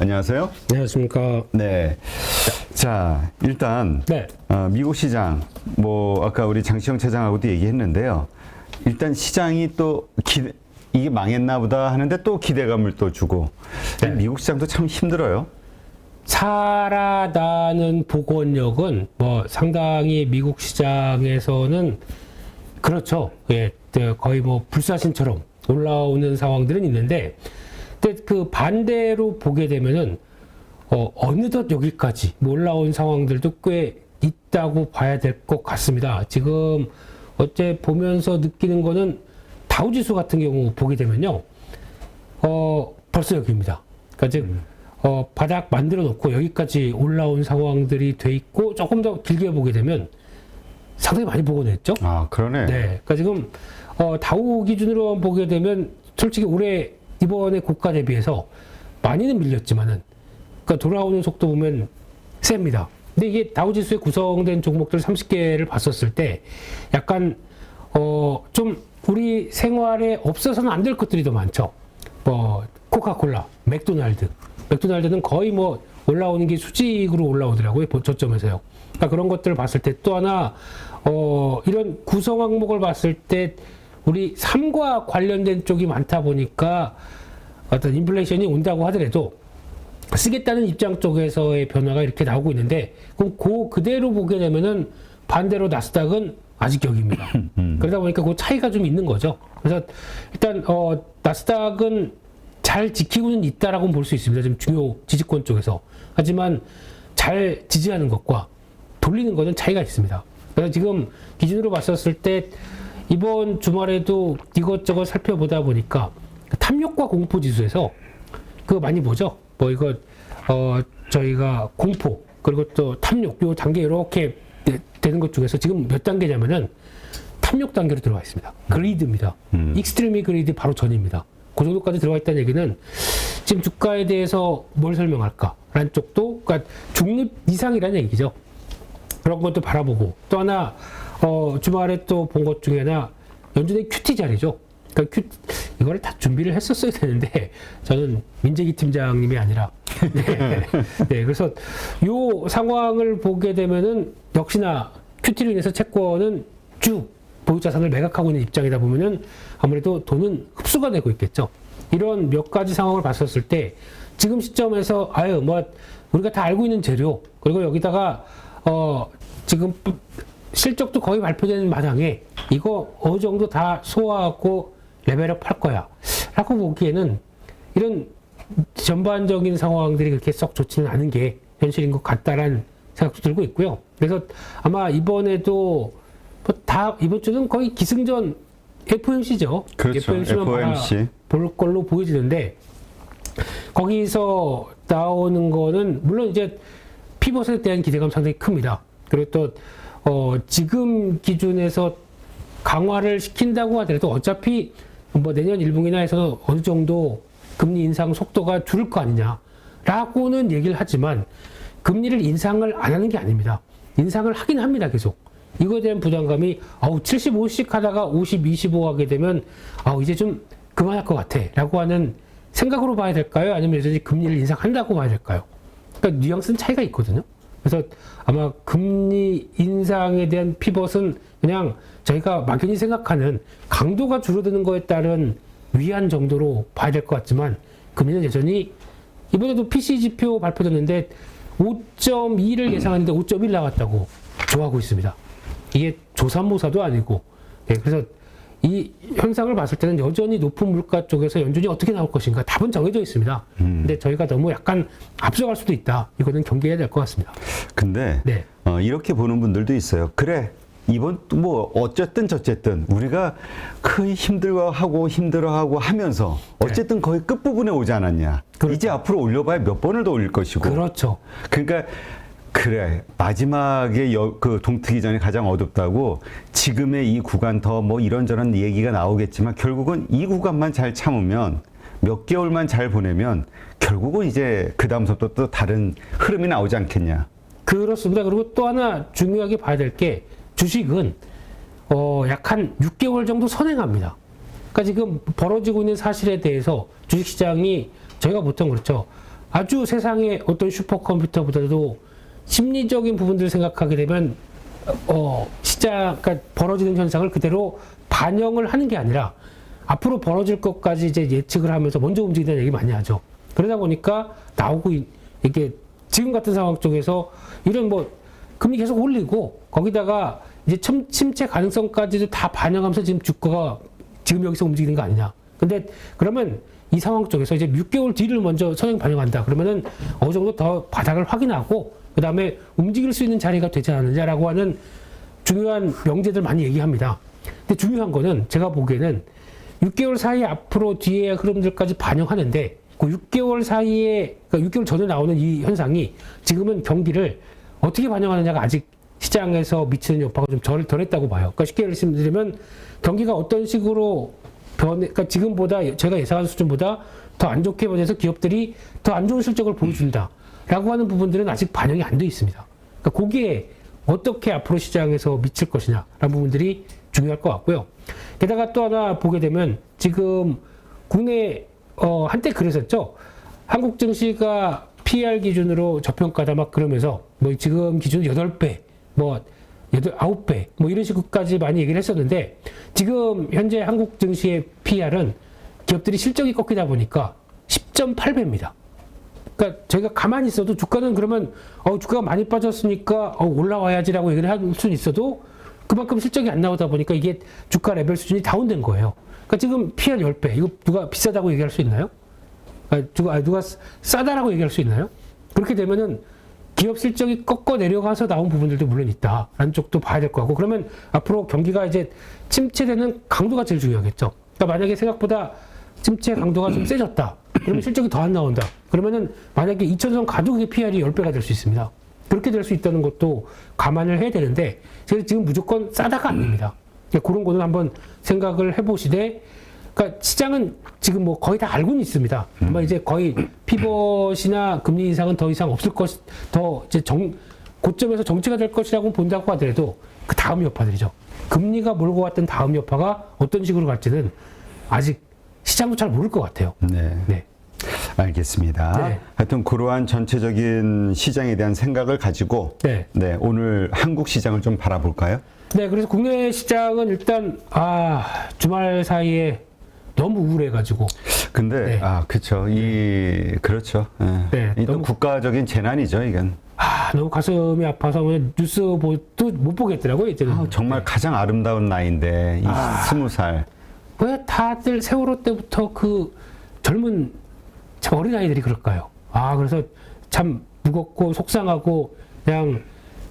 안녕하세요. 안녕하십니까. 네. 자, 일단 네. 미국 시장 아까 우리 장시영 차장하고도 얘기했는데요. 일단 시장이 또 이게 망했나 보다 하는데 또 기대감을 또 주고 네. 미국 시장도 참 힘들어요. 살아나는 복원력은 상당히 미국 시장에서는 그렇죠. 예, 거의 불사신처럼 올라오는 상황들은 있는데, 근데 그 반대로 보게 되면은 어느덧 여기까지 올라온 상황들도 꽤 있다고 봐야 될 것 같습니다. 지금 어째 보면서 느끼는 거는 다우지수 같은 경우 보게 되면요, 벌써 여기입니다. 그러니까 즉 바닥 만들어 놓고 여기까지 올라온 상황들이 돼 있고, 조금 더 길게 보게 되면 상당히 많이 복원했죠. 아, 그러네. 네. 그러니까 지금 다우 기준으로 보게 되면 솔직히 올해 이번에 고가 대비해서 많이는 밀렸지만은, 그러니까 돌아오는 속도 보면 셉니다. 근데 이게 다우지수에 구성된 종목들 30개를 봤었을 때 약간 좀 우리 생활에 없어서는 안 될 것들이 더 많죠. 코카콜라, 맥도날드는 거의 올라오는 게 수직으로 올라오더라고요. 저점에서요. 그러니까 그런 것들을 봤을 때 또 하나 이런 구성 항목을 봤을 때 우리 삶과 관련된 쪽이 많다 보니까 어떤 인플레이션이 온다고 하더라도 쓰겠다는 입장 쪽에서의 변화가 이렇게 나오고 있는데, 그럼 그대로 보게 되면은 반대로 나스닥은 아직 여기입니다. 그러다 보니까 그 차이가 좀 있는 거죠. 그래서 일단 나스닥은 잘 지키고는 있다라고 볼 수 있습니다. 지금 중요 지지권 쪽에서. 하지만 잘 지지하는 것과 돌리는 것은 차이가 있습니다. 그래서 지금 기준으로 봤었을 때 이번 주말에도 이것저것 살펴보다 보니까 탐욕과 공포 지수에서 그거 많이 보죠. 저희가 공포 그리고 또 탐욕 요 단계 이렇게 되는 것 중에서 지금 몇 단계냐면은 탐욕 단계로 들어가 있습니다. 그리드입니다. 익스트리미 그리드 바로 전입니다. 그 정도까지 들어가 있다는 얘기는 지금 주가에 대해서 뭘 설명할까라는 쪽도, 그러니까 중립 이상이라는 얘기죠. 그런 것도 바라보고, 또 하나 주말에 또 본 것 중에 하나 연준의 QT 자리죠. 그러니까 이거를 다 준비를 했었어야 되는데 저는 민재기 팀장님이 아니라 네, 그래서 요 상황을 보게 되면은 역시나 QT로 인해서 채권은 쭉 보유자산을 매각하고 있는 입장이다 보면은 아무래도 돈은 흡수가 되고 있겠죠. 이런 몇 가지 상황을 봤었을 때 지금 시점에서 우리가 다 알고 있는 재료, 그리고 여기다가 지금 실적도 거의 발표되는 마당에 이거 어느 정도 다 소화하고 레벨업 할 거야 라고 보기에는 이런 전반적인 상황들이 그렇게 썩 좋지는 않은 게 현실인 것 같다라는 생각도 들고 있고요. 그래서 아마 이번에도 이번 주는 거의 기승전 FOMC죠. 그렇죠. FOMC만 FOMC. 볼 걸로 보여지는데, 거기서 나오는 거는 물론 이제 피벗에 대한 기대감 상당히 큽니다. 그리고 또 지금 기준에서 강화를 시킨다고 하더라도 어차피 내년 1분기나 해서 어느 정도 금리 인상 속도가 줄을 거 아니냐라고는 얘기를 하지만 금리를 인상을 안 하는 게 아닙니다. 인상을 하긴 합니다. 계속. 이거에 대한 부담감이 75씩 하다가 50, 25 하게 되면 이제 좀 그만할 것 같아 라고 하는 생각으로 봐야 될까요? 아니면 여전히 금리를 인상한다고 봐야 될까요? 그러니까 뉘앙스는 차이가 있거든요. 그래서 아마 금리 인상에 대한 피벗은 그냥 저희가 막연히 생각하는 강도가 줄어드는 거에 따른 위안 정도로 봐야 될 것 같지만, 금리는 여전히 이번에도 PC 지표 발표됐는데 5.2를 예상하는데 5.1 나왔다고 좋아하고 있습니다. 이게 조삼모사도 아니고. 그래서 이 현상을 봤을 때는 여전히 높은 물가 쪽에서 연준이 어떻게 나올 것인가 답은 정해져 있습니다. 근데 저희가 너무 약간 앞서갈 수도 있다. 이거는 경계해야 될 것 같습니다. 근데 네. 이렇게 보는 분들도 있어요. 그래, 이번 어쨌든 저쨌든 우리가 거의 힘들어하고 하면서 어쨌든 거의 끝부분에 오지 않았냐. 그렇죠. 이제 앞으로 올려봐야 몇 번을 더 올릴 것이고. 그렇죠. 그러니까 그래, 마지막에 그 동트기 전에 가장 어둡다고 지금의 이 구간 더 이런저런 얘기가 나오겠지만 결국은 이 구간만 잘 참으면 몇 개월만 잘 보내면 결국은 이제 그 다음부터 또 다른 흐름이 나오지 않겠냐. 그렇습니다. 그리고 또 하나 중요하게 봐야 될 게, 주식은 약 한 6개월 정도 선행합니다. 그러니까 지금 벌어지고 있는 사실에 대해서 주식시장이 저희가 보통 그렇죠. 아주 세상의 어떤 슈퍼컴퓨터보다도 심리적인 부분들을 생각하게 되면 시장, 그러니까 벌어지는 현상을 그대로 반영을 하는 게 아니라 앞으로 벌어질 것까지 이제 예측을 하면서 먼저 움직이는 얘기 많이 하죠. 그러다 보니까 나오고 이게 지금 같은 상황 쪽에서 이런 뭐 금리 계속 올리고 거기다가 이제 침체 가능성까지도 다 반영하면서 지금 주가가 지금 여기서 움직이는 거 아니냐. 근데 그러면 이 상황 쪽에서 이제 6개월 뒤를 먼저 선행 반영한다. 그러면은 어느 정도 더 바닥을 확인하고 그 다음에 움직일 수 있는 자리가 되지 않느냐라고 하는 중요한 명제들 많이 얘기합니다. 근데 중요한 거는 제가 보기에는 6개월 사이에 앞으로 뒤에 흐름들까지 반영하는데 그 6개월 사이에, 그러니까 6개월 전에 나오는 이 현상이 지금은 경기를 어떻게 반영하느냐가 아직 시장에서 미치는 여파가 좀 덜했다고 봐요. 그러니까 쉽게 말씀드리면 경기가 어떤 식으로 그러니까 지금보다 제가 예상한 수준보다 더 안 좋게 변해서 기업들이 더 안 좋은 실적을 보여준다라고 하는 부분들은 아직 반영이 안 돼 있습니다. 그러니까 거기에 어떻게 앞으로 시장에서 미칠 것이냐라는 부분들이 중요할 것 같고요. 게다가 또 하나 보게 되면 지금 국내 한때 그랬었죠. 한국 증시가 PER 기준으로 저평가다 막 그러면서 뭐 지금 기준 8배, 뭐 9배 뭐 이런 식으로까지 많이 얘기를 했었는데 지금 현재 한국 증시의 PER은 기업들이 실적이 꺾이다 보니까 10.8배입니다. 그러니까 저희가 가만히 있어도 주가는 그러면 주가가 많이 빠졌으니까 올라와야지라고 얘기를 할 수는 있어도 그만큼 실적이 안 나오다 보니까 이게 주가 레벨 수준이 다운된 거예요. 그러니까 지금 PER 10배 이거 누가 비싸다고 얘기할 수 있나요? 누가 싸다라고 얘기할 수 있나요? 그렇게 되면은 기업 실적이 꺾어 내려가서 나온 부분들도 물론 있다라는 쪽도 봐야 될 것 같고 그러면 앞으로 경기가 이제 침체되는 강도가 제일 중요하겠죠. 그러니까 만약에 생각보다 침체 강도가 좀 세졌다. 그러면 실적이 더 안 나온다. 그러면은 만약에 2000선 가도 그게 PR이 10배가 될 수 있습니다. 그렇게 될 수 있다는 것도 감안을 해야 되는데 제가 지금 무조건 싸다가 아닙니다. 그런 거는 한번 생각을 해보시되 그러니까 시장은 지금 뭐 거의 다 알고는 있습니다. 아마 이제 거의 피벗이나 금리 인상은 더 이상 없을 것, 더 이제 고점에서 정체가 될 것이라고 본다고 하더라도 그 다음 여파들이죠. 금리가 몰고 왔던 다음 여파가 어떤 식으로 갈지는 아직 시장도 잘 모를 것 같아요. 네. 네. 알겠습니다. 네. 하여튼 그러한 전체적인 시장에 대한 생각을 가지고 네. 오늘 한국 시장을 좀 바라볼까요? 네, 그래서 국내 시장은 일단 주말 사이에 너무 우울해가지고. 근데 네. 그렇죠. 그렇죠. 네, 이 또 너무- 국가적인 재난이죠, 이건. 너무 가슴이 아파서 그냥 뉴스 도 못 보겠더라고요, 이제는. 정말 가장 아름다운 나이인데 20살. 왜 다들 세월호 때부터 그 젊은 참 어린아이들이 그럴까요? 그래서 참 무겁고 속상하고 그냥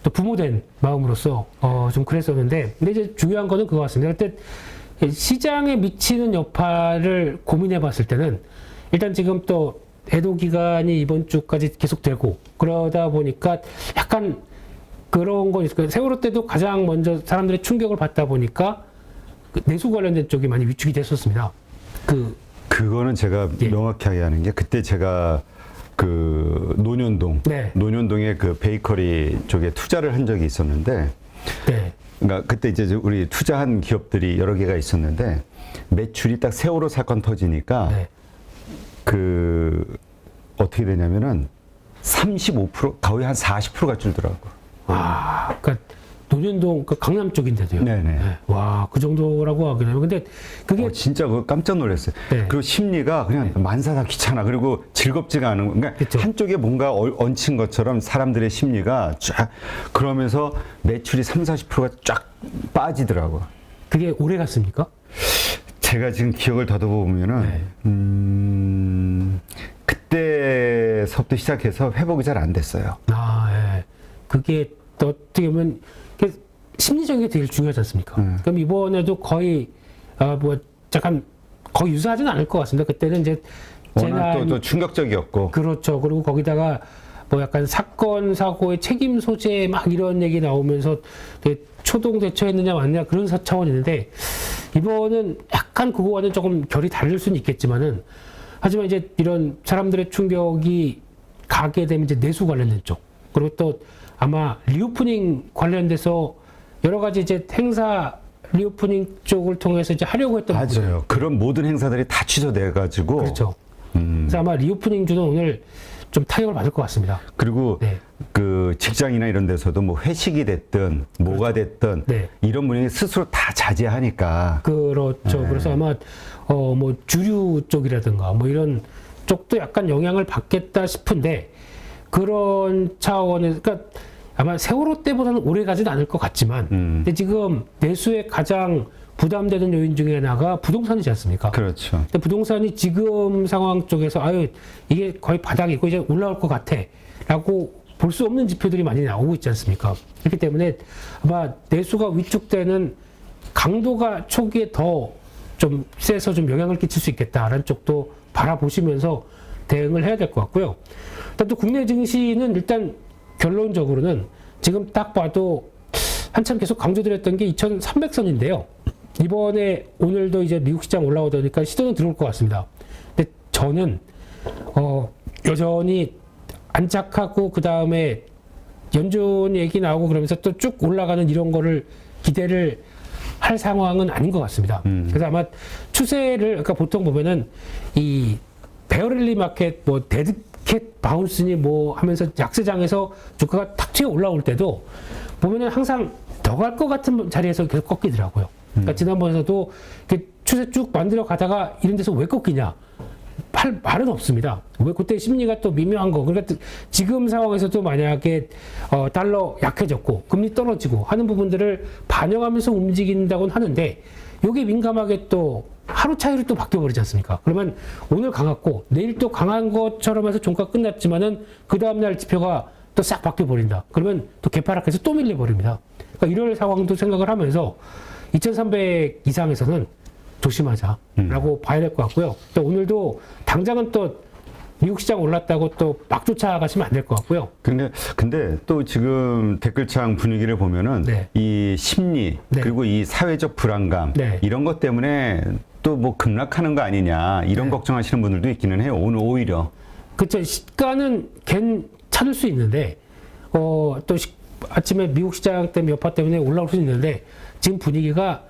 또 부모된 마음으로서 좀 그랬었는데 근데 이제 중요한 거는 그거 같습니다. 그때 시장에 미치는 여파를 고민해 봤을 때는 일단 지금 또 애도 기간이 이번 주까지 계속되고 그러다 보니까 약간 그런 거 있어요. 세월호 때도 가장 먼저 사람들의 충격을 받다 보니까 그 내수 관련된 쪽이 많이 위축이 됐었습니다. 그거는 제가 예. 명확하게 하는 게 그때 제가 그 네. 논현동의 그 베이커리 쪽에 투자를 한 적이 있었는데 네. 그러니까 그때 이제 우리 투자한 기업들이 여러 개가 있었는데 매출이 딱 세월호 사건 터지니까 네. 어떻게 되냐면은 35% 거의 한 40%가 줄더라고. 그러니까 논현동 그 강남 쪽인데도요. 네네. 네. 와, 그 정도라고 하긴 해요. 근데 그게 진짜 그거 깜짝 놀랐어요. 네. 그리고 심리가 그냥 만사다 귀찮아. 그리고 즐겁지가 않은. 그러니까 그쵸. 한쪽에 뭔가 얹힌 것처럼 사람들의 심리가 쫙 그러면서 매출이 30-40%가 쫙 빠지더라고. 그게 오래 갔습니까? 제가 지금 기억을 더듬어 보면은 네. 그때서부터 시작해서 회복이 잘 안 됐어요. 예. 그게 또 어떻게 보면 심리적인 게 되게 중요하지 않습니까? 그럼 이번에도 거의 잠깐 거의 유사하지는 않을 것 같습니다. 그때는 이제 워낙 또 충격적이었고. 그렇죠. 그리고 거기다가 뭐 약간 사건 사고의 책임 소재 막 이런 얘기 나오면서 되게 초동 대처했느냐 맞느냐 그런 차원이 있는데 이번은 약간 그거와는 조금 결이 다를 수는 있겠지만은 하지만 이제 이런 사람들의 충격이 가게 되면 이제 내수 관련된 쪽 그리고 또 아마 리오프닝 관련돼서 여러 가지 이제 행사 리오프닝 쪽을 통해서 이제 하려고 했던 부분들. 맞아요. 그런 모든 행사들이 다 취소돼 가지고. 그렇죠. 그래서 아마 리오프닝 주는 오늘 좀 타격을 받을 것 같습니다. 그리고 네. 그 직장이나 이런 데서도 뭐 회식이 됐든 뭐가 됐든 네. 이런 분이 스스로 다 자제하니까. 그렇죠. 네. 그래서 아마 뭐 주류 쪽이라든가 뭐 이런 쪽도 약간 영향을 받겠다 싶은데 그런 차원에서 그러니까 아마 세월호 때보다는 오래 가지는 않을 것 같지만 근데 지금 내수의 가장 부담되는 요인 중에 하나가 부동산이지 않습니까? 그렇죠. 근데 부동산이 지금 상황 쪽에서 아유 이게 거의 바닥이고 이제 올라올 것 같아라고 볼 수 없는 지표들이 많이 나오고 있지 않습니까? 그렇기 때문에 아마 내수가 위축되는 강도가 초기에 더 좀 세서 좀 영향을 끼칠 수 있겠다라는 쪽도 바라보시면서 대응을 해야 될 것 같고요. 일단 또 국내 증시는 일단 결론적으로는 지금 딱 봐도 한참 계속 강조드렸던 게 2300선인데요. 이번에 오늘도 이제 미국 시장 올라오더니까 시도는 들어올 것 같습니다. 근데 저는 여전히 안착하고 그 다음에 연준 얘기 나오고 그러면서 또 쭉 올라가는 이런 거를 기대를 할 상황은 아닌 것 같습니다. 그래서 아마 추세를 그러니까 보통 보면은 이 베어릴리 마켓 뭐 데드캣 바운스니 뭐 하면서 약세장에서 주가가 탁 튀어 올라올 때도 보면은 항상 더 갈 것 같은 자리에서 계속 꺾이더라고요. 그러니까 지난번에도 이렇게 추세 쭉 만들어 가다가 이런 데서 왜 꺾이냐? 할 말은 없습니다. 왜 그때 심리가 또 미묘한 거. 그러니까 지금 상황에서도 만약에 달러 약해졌고 금리 떨어지고 하는 부분들을 반영하면서 움직인다고는 하는데 이게 민감하게 또 하루 차이로 또 바뀌어 버리지 않습니까? 그러면 오늘 강했고 내일 또 강한 것처럼 해서 종가 끝났지만은 그 다음날 지표가 또 싹 바뀌어 버린다. 그러면 또 개파락해서 또 밀려 버립니다. 그러니까 이럴 상황도 생각을 하면서 2300 이상에서는 조심하자라고 봐야 될 것 같고요. 또 오늘도 당장은 또 미국 시장 올랐다고 또 막 쫓아가시면 안 될 것 같고요. 근데 또 지금 댓글창 분위기를 보면은 네. 이 심리 네. 그리고 이 사회적 불안감 네. 이런 것 때문에 또 뭐 급락하는 거 아니냐 이런 네. 걱정하시는 분들도 있기는 해요. 오늘 오히려. 그쵸. 시가는 괜찮을 수 있는데 또 아침에 미국 시장 때문에 여파 때문에 올라올 수 있는데 지금 분위기가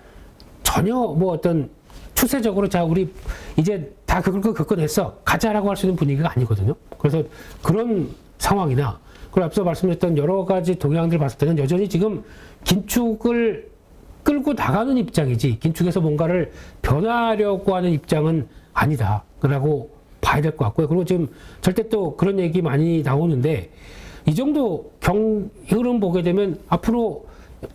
전혀 뭐 어떤 추세적으로 자 우리 이제 다 그걸 겪어냈어 가자라고 할 수 있는 분위기가 아니거든요. 그래서 그런 상황이나 그리고 앞서 말씀드렸던 여러 가지 동향들 봤을 때는 여전히 지금 긴축을 끌고 나가는 입장이지 긴축에서 뭔가를 변화하려고 하는 입장은 아니다라고 봐야 될 것 같고요. 그리고 지금 절대 또 그런 얘기 많이 나오는데 이 정도 흐름 보게 되면 앞으로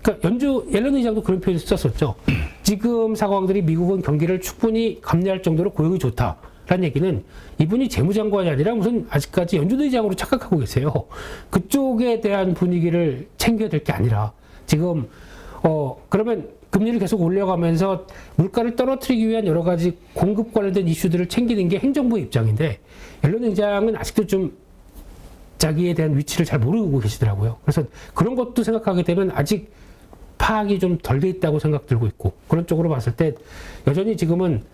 그러니까 옐런 의장도 그런 표현을 썼었죠. 지금 상황들이 미국은 경기를 충분히 감내할 정도로 고용이 좋다라는 얘기는 이분이 재무장관이 아니라 무슨 아직까지 연준 의장으로 착각하고 계세요. 그쪽에 대한 분위기를 챙겨야 될 게 아니라 지금 그러면 금리를 계속 올려가면서 물가를 떨어뜨리기 위한 여러 가지 공급 관련된 이슈들을 챙기는 게 행정부의 입장인데 옐런 의장은 아직도 좀 자기에 대한 위치를 잘 모르고 계시더라고요. 그래서 그런 것도 생각하게 되면 아직 파악이 좀 덜 돼 있다고 생각 들고 있고 그런 쪽으로 봤을 때 여전히 지금은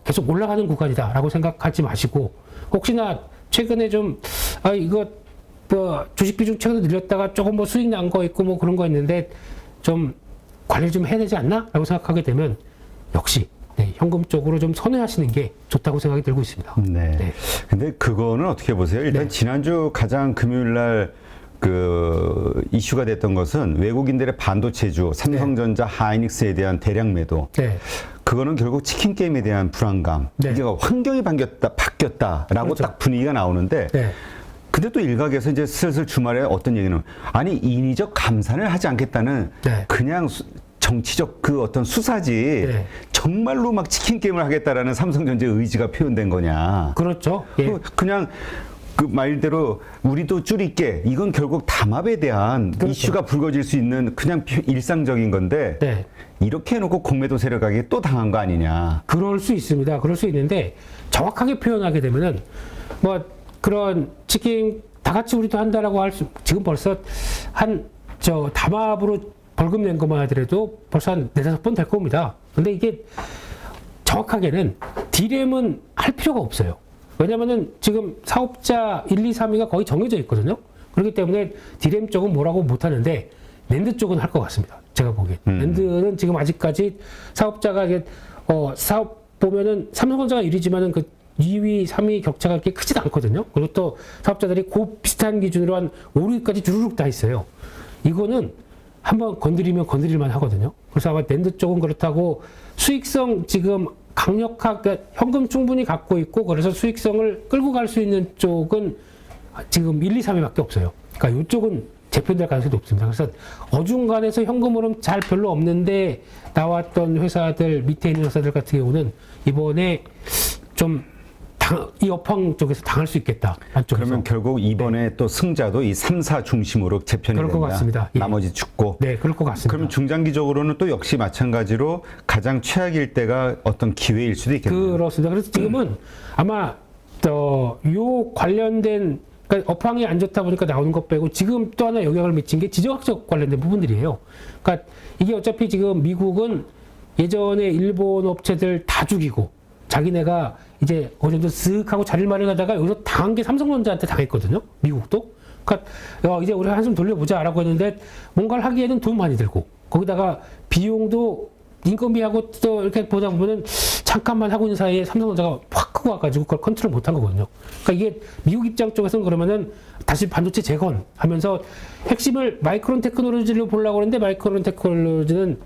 계속 올라가는 구간이다라고 생각하지 마시고 혹시나 최근에 좀 이거 뭐 주식 비중 최근에 늘렸다가 조금 뭐 수익 난 거 있고 뭐 그런 거 있는데 좀 관리 좀 해야 되지 않나?라고 생각하게 되면 역시 네, 현금 쪽으로 좀 선회하시는 게 좋다고 생각이 들고 있습니다. 네. 네. 근데 그거는 어떻게 보세요? 일단 네. 지난주 가장 금요일 날 그 이슈가 됐던 것은 외국인들의 반도체주 삼성전자, 하이닉스에 대한 대량 매도. 네. 그거는 결국 치킨 게임에 대한 불안감. 네. 이게 환경이 바뀌었다라고 그렇죠. 딱 분위기가 나오는데 네. 근데 또 일각에서 이제 슬슬 주말에 어떤 얘기는 아니 인위적 감산을 하지 않겠다는 네. 그냥 정치적 그 어떤 수사지 네. 정말로 막 치킨 게임을 하겠다라는 삼성전자의 의지가 표현된 거냐. 그렇죠. 예. 그냥 그 말대로 우리도 줄일게 이건 결국 담합에 대한 그렇죠. 이슈가 불거질 수 있는 그냥 일상적인 건데 네. 이렇게 해놓고 공매도 세력에게 또 당한 거 아니냐. 그럴 수 있습니다. 그럴 수 있는데 정확하게 표현하게 되면은 뭐 그런 치킨 다 같이 우리도 한다라고 할 수 지금 벌써 담합으로 벌금 낸 것만 하더라도 벌써 한 4-5번 될 겁니다. 근데 이게 정확하게는 디램은 할 필요가 없어요. 왜냐면은 지금 사업자 1, 2, 3위가 거의 정해져 있거든요. 그렇기 때문에 디램 쪽은 뭐라고 못하는데 낸드 쪽은 할 것 같습니다. 제가 보기엔. 낸드는 지금 아직까지 사업자가 이게 사업 보면은 삼성전자가 1위지만은 그 2위, 3위 격차가 그렇게 크지도 않거든요. 그리고 또 사업자들이 그 비슷한 기준으로 한 5, 6위까지 주르륵 다 있어요. 이거는 한번 건드리면 건드릴만 하거든요. 그래서 아마 밴드 쪽은 그렇다고 수익성 지금 강력하게 현금 충분히 갖고 있고 그래서 수익성을 끌고 갈 수 있는 쪽은 지금 1, 2, 3위밖에 없어요. 그러니까 이쪽은 재편될 가능성이 높습니다. 그래서 어중간해서 현금 흐름 잘 별로 없는데 나왔던 회사들 밑에 있는 회사들 같은 경우는 이번에 좀 이 업황 쪽에서 당할 수 있겠다. 안쪽에서. 그러면 결국 이번에 또 승자도 이 3사 중심으로 재편이 그럴 것 된다. 같습니다. 예. 나머지 죽고. 네, 그럴 것 같습니다. 그러면 중장기적으로는 또 역시 마찬가지로 가장 최악일 때가 어떤 기회일 수도 있겠네요. 그렇습니다. 그래서 지금은 아마 요 관련된 그러니까 업황이 안 좋다 보니까 나오는 것 빼고 지금 또 하나 영향을 미친 게 지정학적 관련된 부분들이에요. 그러니까 이게 어차피 지금 미국은 예전에 일본 업체들 다 죽이고 자기네가 이제 어느 정도 쓱 하고 자리를 마련하다가 여기서 당한 게 삼성전자한테 당했거든요. 미국도. 그러니까 이제 우리 한숨 돌려보자라고 했는데 뭔가를 하기에는 돈 많이 들고 거기다가 비용도 인건비하고 또 이렇게 보다 보면은 잠깐만 하고 있는 사이에 삼성전자가 확 크고 와가지고 그걸 컨트롤 못한 거거든요. 그러니까 이게 미국 입장 쪽에서는 그러면은 다시 반도체 재건하면서 핵심을 마이크론 테크놀로지로 보려고 하는데 마이크론 테크놀로지는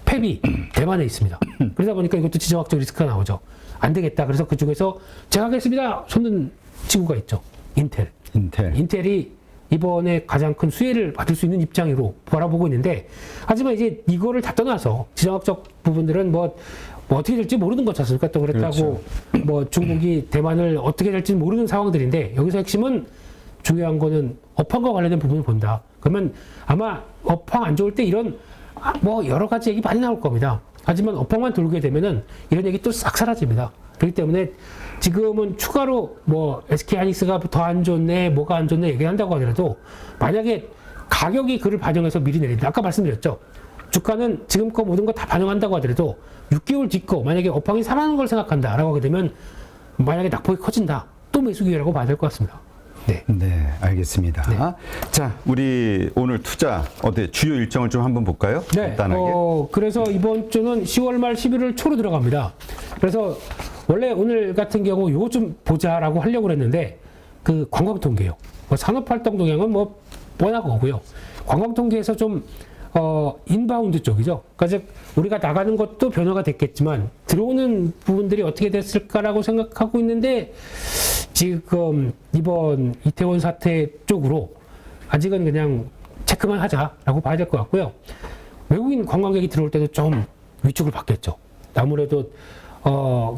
팹이 대만에 있습니다. 그러다 보니까 이것도 지정학적 리스크가 나오죠. 안 되겠다. 그래서 그쪽에서 제가 하겠습니다. 손든 친구가 있죠. 인텔. 인텔이 이번에 가장 큰 수혜를 받을 수 있는 입장으로 바라보고 있는데 하지만 이제 이거를 다 떠나서 지정학적 부분들은 뭐 어떻게 될지 모르는 거지 않습니까? 또 그렇다고 그렇죠. 뭐 중국이 대만을 어떻게 될지 모르는 상황들인데 여기서 핵심은 중요한 거는 업황과 관련된 부분을 본다. 그러면 아마 업황 안 좋을 때 이런 뭐 여러 가지 얘기 많이 나올 겁니다. 하지만 업황만 돌게 되면은 이런 얘기 또 싹 사라집니다. 그렇기 때문에 지금은 추가로 뭐 SK하이닉스가 더 안 좋네, 뭐가 안 좋네 얘기한다고 하더라도 만약에 가격이 그를 반영해서 미리 내린다. 아까 말씀드렸죠. 주가는 지금 거 모든 거 다 반영한다고 하더라도 6개월 뒤 거 만약에 업황이 살아나는 걸 생각한다라고 하게 되면 만약에 낙폭이 커진다. 또 매수 기회라고 봐야 될 것 같습니다. 네. 네, 알겠습니다. 네. 자, 우리 오늘 투자 어때 주요 일정을 좀 한번 볼까요? 네. 간단하게. 그래서 이번 주는 10월 말 11월 초로 들어갑니다. 그래서 원래 오늘 같은 경우 요거 좀 보자라고 하려고 했는데 그 관광 통계요. 산업활동 동향은 뭐 뻔한 거고요. 관광 통계에서 좀 인바운드 쪽이죠. 그러니까 즉 우리가 나가는 것도 변화가 됐겠지만 들어오는 부분들이 어떻게 됐을까라고 생각하고 있는데 지금 이번 이태원 사태 쪽으로 아직은 그냥 체크만 하자라고 봐야 될 것 같고요. 외국인 관광객이 들어올 때도 좀 위축을 받겠죠. 아무래도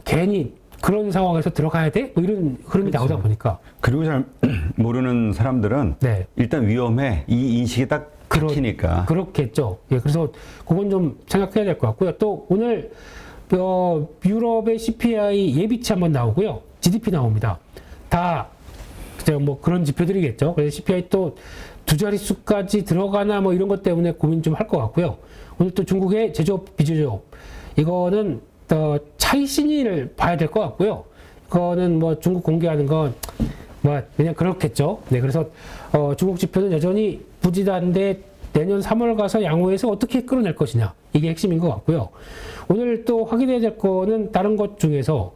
괜히 그런 상황에서 들어가야 돼? 뭐 이런 흐름이 그렇죠. 나오다 보니까. 그리고 잘 모르는 사람들은 네. 일단 위험해 이 인식이 딱 박히니까. 그렇겠죠. 예, 그래서 그건 좀 생각해야 될 것 같고요. 또 오늘 유럽의 CPI 예비치 한번 나오고요. GDP 나옵니다. 다 뭐 그런 지표들이겠죠. 그래서 CPI 또 두 자릿수까지 들어가나 뭐 이런 것 때문에 고민 좀 할 것 같고요. 오늘 또 중국의 제조업, 비제조업 이거는 차이신을 봐야 될 것 같고요. 이거는 뭐 중국 공개하는 건 뭐 그냥 그렇겠죠. 네, 그래서 중국 지표는 여전히 부진한데 내년 3월 가서 양호해서 어떻게 끌어낼 것이냐 이게 핵심인 것 같고요. 오늘 또 확인해야 될 거는 다른 것 중에서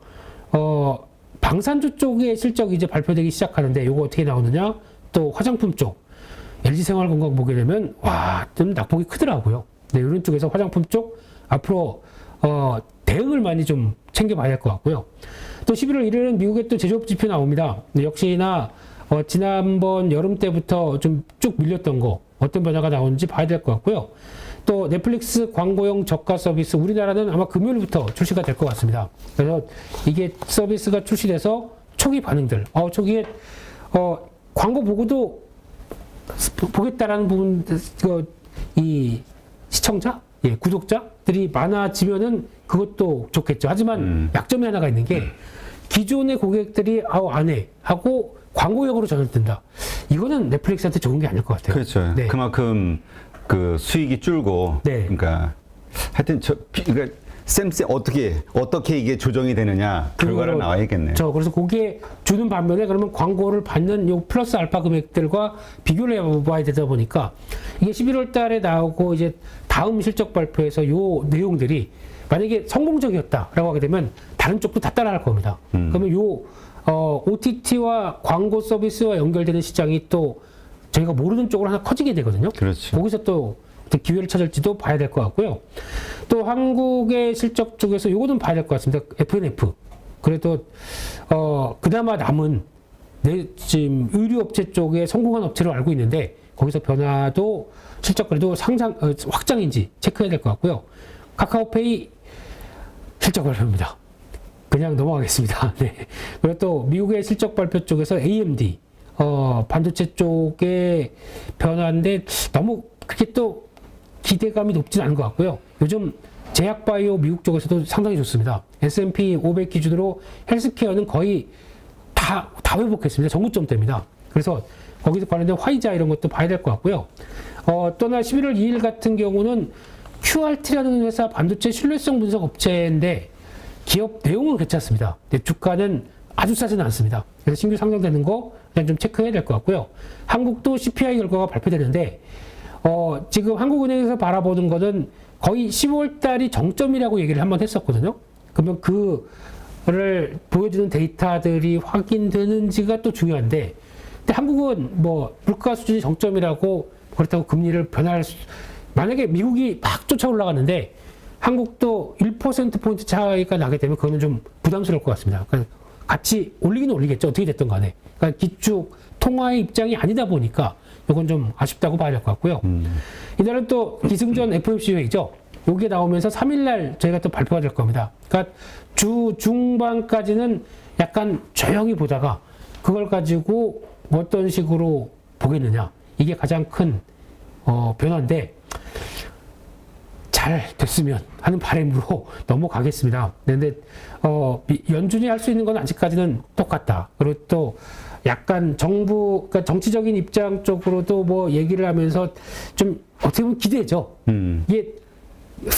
방산주 쪽의 실적이 이제 발표되기 시작하는데 이거 어떻게 나오느냐? 또 화장품 쪽 LG생활건강 보게 되면 와, 좀 낙폭이 크더라고요. 네, 이런 쪽에서 화장품 쪽 앞으로 대응을 많이 좀 챙겨봐야 할 것 같고요. 또 11월 1일은 미국의 또 제조업 지표 나옵니다. 네, 역시나 지난번 여름 때부터 좀 쭉 밀렸던 거 어떤 변화가 나오는지 봐야 될 것 같고요. 또 넷플릭스 광고용 저가 서비스 우리나라는 아마 금요일부터 출시가 될 것 같습니다. 그래서 이게 서비스가 출시돼서 초기 반응들, 초기에 광고 보고도 보겠다라는 부분, 이 시청자, 예, 구독자들이 많아지면은 그것도 좋겠죠. 하지만 약점이 하나가 있는 게 기존의 고객들이 안 해 하고 광고역으로 전환된다. 이거는 넷플릭스한테 좋은 게 아닐 것 같아요. 그렇죠. 네. 그만큼 그 수익이 줄고, 네. 그러니까 하여튼 그러니까 쌤 어떻게 이게 조정이 되느냐 결과가 나와야겠네요. 그래서 거기에 주는 반면에 그러면 광고를 받는 요 플러스 알파 금액들과 비교를 해봐야 되다 보니까 이게 11월 달에 나오고 이제 다음 실적 발표에서 요 내용들이 만약에 성공적이었다라고 하게 되면 다른 쪽도 다 따라할 겁니다. 그러면 OTT와 광고 서비스와 연결되는 시장이 또 저희가 모르는 쪽으로 하나 커지게 되거든요. 그렇죠. 거기서 또 어떤 기회를 찾을지도 봐야 될 것 같고요. 또 한국의 실적 쪽에서 요거는 봐야 될 것 같습니다. FNF. 그래도 그나마 남은 지금 의류업체 쪽에 성공한 업체로 알고 있는데 거기서 변화도 실적 그래도 확장인지 체크해야 될 것 같고요. 카카오페이 실적 발표입니다. 그냥 넘어가겠습니다. 네. 그리고 또 미국의 실적 발표 쪽에서 AMD 반도체 쪽의 변화인데 너무 그게 또 기대감이 높진 않은 것 같고요. 요즘 제약바이오 미국 쪽에서도 상당히 좋습니다. S&P 500 기준으로 헬스케어는 거의 다 회복했습니다. 정구점대입니다. 그래서 거기서 관련된 화이자 이런 것도 봐야 될 것 같고요. 또나 11월 2일 같은 경우는 QRT라는 회사 반도체 신뢰성 분석 업체인데 기업 내용은 괜찮습니다. 근데 주가는 아주 싸지는 않습니다. 그래서 신규 상장되는 거 그냥 좀 체크해야 될 것 같고요. 한국도 CPI 결과가 발표되는데 지금 한국은행에서 바라보는 거는 거의 10월 달이 정점이라고 얘기를 한번 했었거든요. 그러면 그를 보여주는 데이터들이 확인되는지가 또 중요한데, 근데 한국은 뭐 물가 수준이 정점이라고 그렇다고 금리를 만약에 미국이 막 쫓아 올라갔는데 한국도 1%포인트 차이가 나게 되면 그거는 좀 부담스러울 것 같습니다. 그러니까 같이 올리긴 올리겠죠. 어떻게 됐든 간에. 그러니까 기축 통화의 입장이 아니다 보니까 이건 좀 아쉽다고 봐야 될 것 같고요. 이날은 또 기승전 FOMC 회의죠. 여기에 나오면서 3일날 저희가 또 발표가 될 겁니다. 그러니까 주 중반까지는 약간 조용히 보다가 그걸 가지고 어떤 식으로 보겠느냐. 이게 가장 큰 변화인데 잘 됐으면 하는 바람으로 넘어가겠습니다. 근데 연준이 할 수 있는 건 아직까지는 똑같다. 그리고 또 약간 그러니까 정치적인 입장 쪽으로도 뭐 얘기를 하면서 좀 어떻게 보면 기대죠. 이게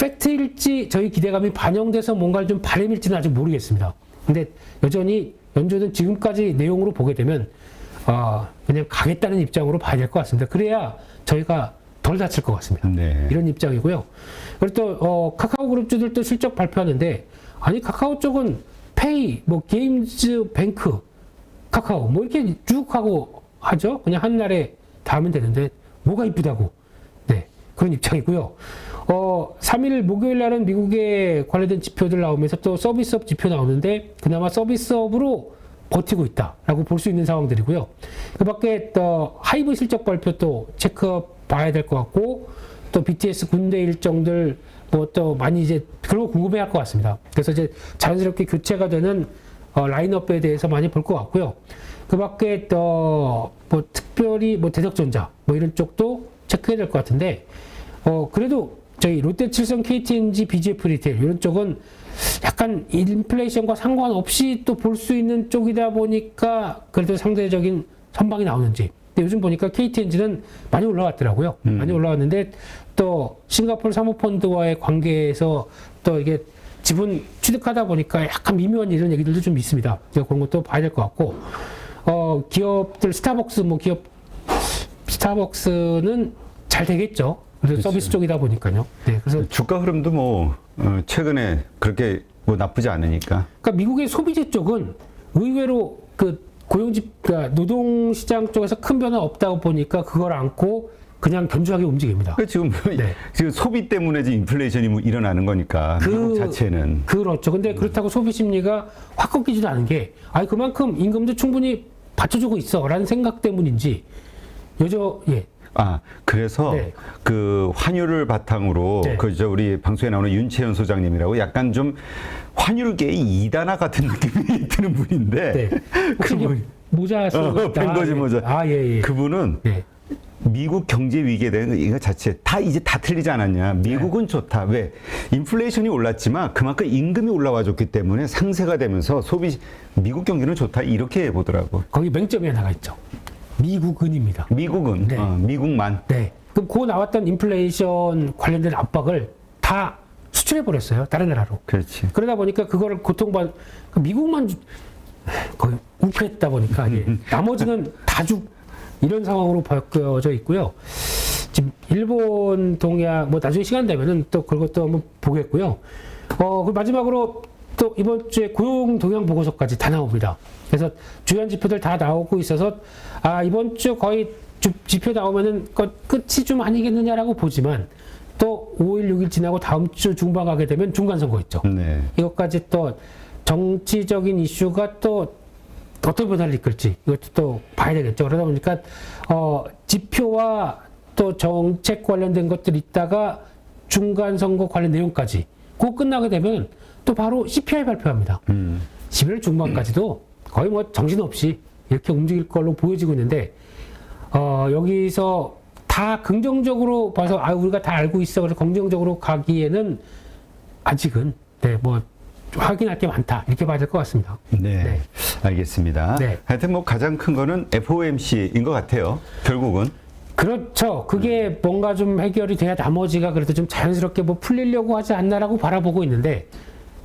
팩트일지 저희 기대감이 반영돼서 뭔가를 좀 바람일지는 아직 모르겠습니다. 근데 여전히 연준은 지금까지 내용으로 보게 되면 그냥 가겠다는 입장으로 봐야 될 것 같습니다. 그래야 저희가 덜 다칠 것 같습니다. 네. 이런 입장이고요. 그리고 또 카카오 그룹주들도 실적 발표하는데 아니 카카오 쪽은 페이, 뭐 게임즈, 뱅크, 카카오 뭐 이렇게 쭉 하고 하죠. 그냥 한 날에 다 하면 되는데 뭐가 이쁘다고. 네, 그런 입장이고요. 3일 목요일 날은 미국에 관련된 지표들 나오면서 또 서비스업 지표 나오는데 그나마 서비스업으로 버티고 있다라고 볼 수 있는 상황들이고요. 그 밖에 또 하이브 실적 발표 또 체크 봐야 될 것 같고 또 BTS 군대 일정들 뭐 또 많이 이제 그런 거 궁금해 할 것 같습니다. 그래서 이제 자연스럽게 교체가 되는 라인업에 대해서 많이 볼 것 같고요. 그 밖에 또 뭐 특별히 뭐 대덕전자 뭐 이런 쪽도 체크해야 될 것 같은데 그래도 저희 롯데칠성, KTNG, BGF 리테일 이런 쪽은 약간 인플레이션과 상관없이 또 볼 수 있는 쪽이다 보니까 그래도 상대적인 선방이 나오는지. 근데 요즘 보니까 KTNG는 많이 올라왔더라고요. 많이 올라왔는데 또 싱가포르 사모펀드와의 관계에서 또 이게 지분 취득하다 보니까 약간 미묘한 이런 얘기들도 좀 있습니다. 그런 것도 봐야 될 것 같고 기업들 스타벅스는 잘 되겠죠. 그래서 서비스 쪽이다 보니까요. 네, 그래서 주가 흐름도 뭐 최근에 그렇게 뭐 나쁘지 않으니까. 그러니까 미국의 소비재 쪽은 의외로 그러니까 노동시장 쪽에서 큰 변화 없다고 보니까 그걸 안고 그냥 견조하게 움직입니다. 지금 지금 소비 때문에 지금 인플레이션이 뭐 일어나는 거니까 미국 자체는. 그렇죠. 근데 그렇다고 소비 심리가 확 꺾이지도 않은 게 그만큼 임금도 충분히 받쳐주고 있어라는 생각 때문인지 그래서 네. 그 환율을 바탕으로 네. 우리 방송에 나오는 윤채연 소장님이라고 약간 좀 환율계의 이단아 같은 느낌이 드는 분인데 네. 그분 모자 쓰고 벤거지 모자. 예. 그분은 네. 미국 경제 위기에 대한 이거 자체 이제 다 틀리지 않았냐. 미국은 좋다. 왜? 인플레이션이 올랐지만 그만큼 임금이 올라와 줬기 때문에 상세가 되면서 미국 경기는 좋다. 이렇게 보더라고. 거기 맹점이 하나가 있죠. 미국은입니다. 미국은 네. 미국만. 네. 그럼 그 나왔던 인플레이션 관련된 압박을 다 수출해 버렸어요. 다른 나라로. 그렇지. 그러다 보니까 그거를 미국만 거의 우패했다 보니까 나머지는 다죽 이런 상황으로 바뀌어져 있고요. 지금 일본, 동야 뭐 나중에 시간 되면은 또 그것도 한번 보겠고요. 그 마지막으로 또 이번 주에 고용 동향 보고서까지 다 나옵니다. 그래서 주요한 지표들 다 나오고 있어서 이번 주 거의 지표 나오면은 끝이 좀 아니겠느냐라고 보지만 또 5일, 6일 지나고 다음 주 중반 가게 되면 중간 선거 있죠. 네. 이것까지 또 정치적인 이슈가 또 어떤 변화를 이끌지 이것도 또 봐야 되겠죠. 그러다 보니까 지표와 또 정책 관련된 것들 있다가 중간 선거 관련 내용까지 그거 끝나게 되면 또 바로 CPI 발표합니다. 11월 중반까지도 거의 뭐 정신없이 이렇게 움직일 걸로 보여지고 있는데 여기서 다 긍정적으로 봐서 우리가 다 알고 있어 그래서 긍정적으로 가기에는 아직은 뭐 확인할 게 많다 이렇게 봐야 될 것 같습니다. 네. 알겠습니다. 네. 하여튼 뭐 가장 큰 거는 FOMC인 것 같아요. 결국은. 그렇죠. 그게 뭔가 좀 해결이 돼야 나머지가 그래도 좀 자연스럽게 뭐 풀리려고 하지 않나라고 바라보고 있는데,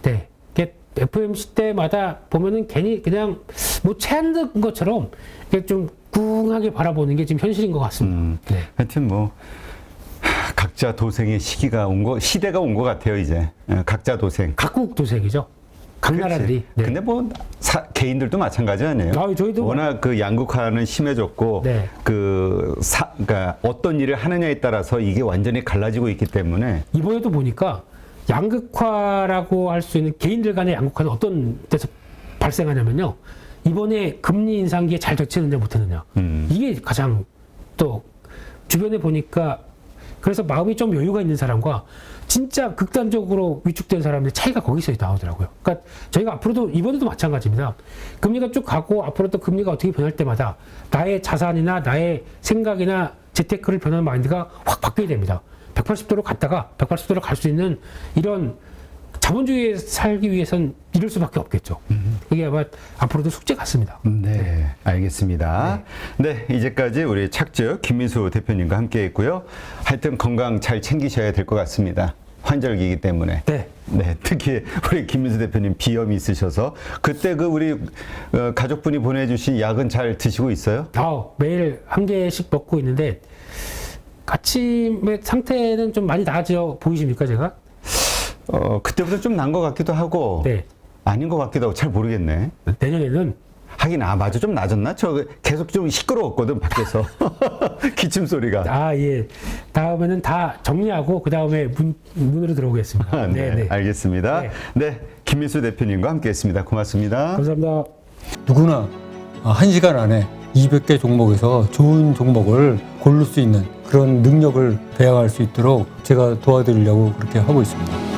네. 이게 FOMC 때마다 보면은 괜히 그냥 뭐 체한 것처럼 이게 좀 꿍하게 바라보는 게 지금 현실인 것 같습니다. 네. 하여튼 뭐 각자 도생의 시대가 온 것 같아요 이제. 각자 도생. 각국 도생이죠. 각 나라들이. 네. 근데 뭐 개인들도 마찬가지 아니에요. 저희도 워낙 그 양극화는 심해졌고, 네. 그러니까 어떤 일을 하느냐에 따라서 이게 완전히 갈라지고 있기 때문에. 이번에도 보니까 양극화라고 할 수 있는 개인들 간의 양극화는 어떤 데서 발생하냐면요. 이번에 금리 인상기에 잘 대처했느냐 못했느냐. 이게 가장 또 주변에 보니까 그래서 마음이 좀 여유가 있는 사람과 진짜 극단적으로 위축된 사람의 차이가 거기서 나오더라고요. 그러니까 저희가 앞으로도 이번에도 마찬가지입니다. 금리가 쭉 가고 앞으로 또 금리가 어떻게 변할 때마다 나의 자산이나 나의 생각이나 재테크를 변하는 마인드가 확 바뀌게 됩니다. 180도로 갔다가 180도로 갈 수 있는 이런 자본주의에 살기 위해선 이럴 수밖에 없겠죠. 이게 아마 앞으로도 숙제 같습니다. 네, 알겠습니다. 네, 이제까지 우리 착즙 김민수 대표님과 함께 했고요. 하여튼 건강 잘 챙기셔야 될 것 같습니다. 환절기이기 때문에. 네. 네, 특히 우리 김민수 대표님 비염이 있으셔서 그때 우리 가족분이 보내주신 약은 잘 드시고 있어요? 매일 한 개씩 먹고 있는데 아침에 상태는 좀 많이 나아져 보이십니까, 제가? 그때부터 좀 난 것 같기도 하고, 네. 아닌 것 같기도 하고, 잘 모르겠네. 내년에는 하긴, 맞아. 좀 낮았나? 저 계속 좀 시끄러웠거든, 밖에서. 기침 소리가. 예. 다음에는 다 정리하고 그 다음에 문으로 들어오겠습니다. 네, 알겠습니다. 네, 김민수 대표님과 함께 했습니다. 고맙습니다. 감사합니다. 누구나 1시간 안에 200개 종목에서 좋은 종목을 고를 수 있는 그런 능력을 배양할 수 있도록 제가 도와드리려고 그렇게 하고 있습니다.